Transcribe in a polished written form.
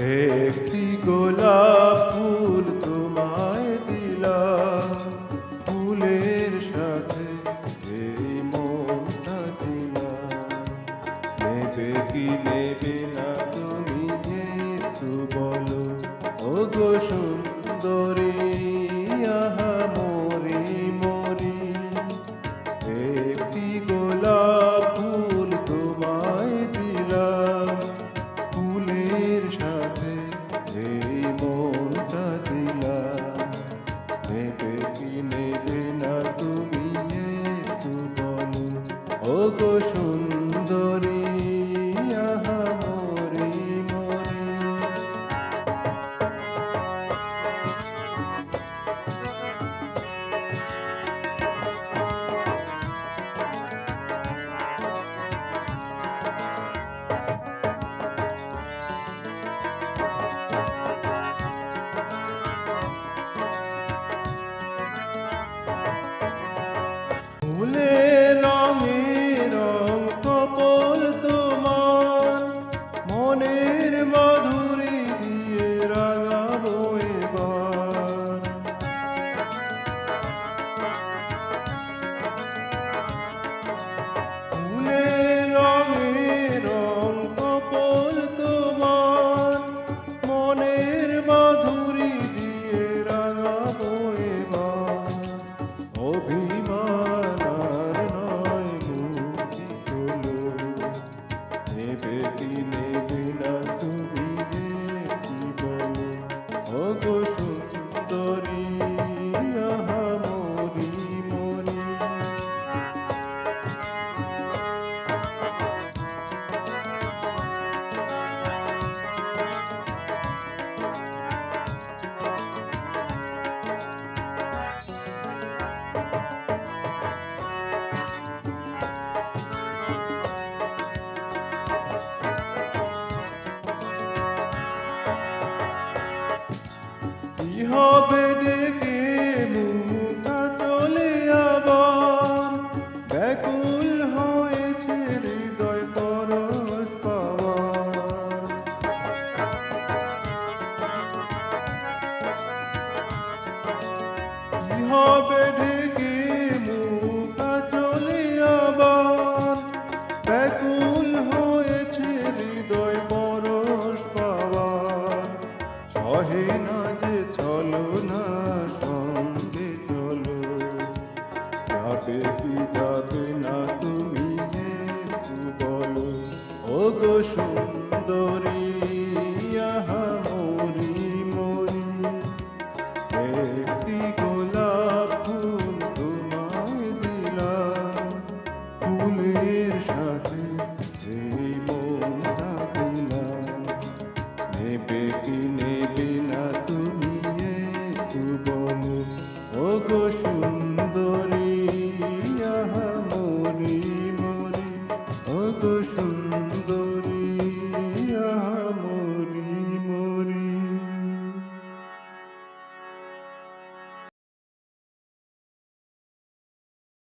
একটি গোলাপ ফুল তোমায় দিলাম, ফুলের সাথে এই মনটা দিলাম। নেবে কি নেবে না তুমি একটু বলো, ও গো সুন্দরী, আহা মরি মরি। একটি গোলাপ ফুল তোমায় দিলাম, ফুলের সাথে এই মনটা দিলাম। নেবে কি নেবে না তুমি একটু বলো, ও গো সুন্দরী, আহা মরি মরি। ফুলের রঙে রং কপল তোমার, মনের মাধুরী দিয়ে রাগাবো এবার। ফুলের রঙে রং কপল তোমার, মনের মাধুরী দিয়ে রাগাবো এবার। অভিমান আর নয় মুক্তি হলো, নেবে কি নেবে না তুমি কি বলো, ও গো সুন্দরী, আহা মরি মরি। কি হবে ডেকে মুখটা চলে আবার, ব্যাকুল হয়েছে হৃদয় পরশ পাওয়ার। কি হবে ঢেকে মুখটা চলে আবার, ব্যাকুল হয়েছে হৃদয় পরশ পাওয়ার। সহে না যে চলো না সঙ্গে চলো, যাবে কি যাবে না তুমি একটু বলো, ও গো সুন্দরী, আহা মরি মরি। একটি গোলাপ ফুল তোমায় দিলাম, ফুলের সাথে এই মনটা দিলাম। নেবে কি নেবে না তুমি একটু বলো, ও গো সুন্দরী।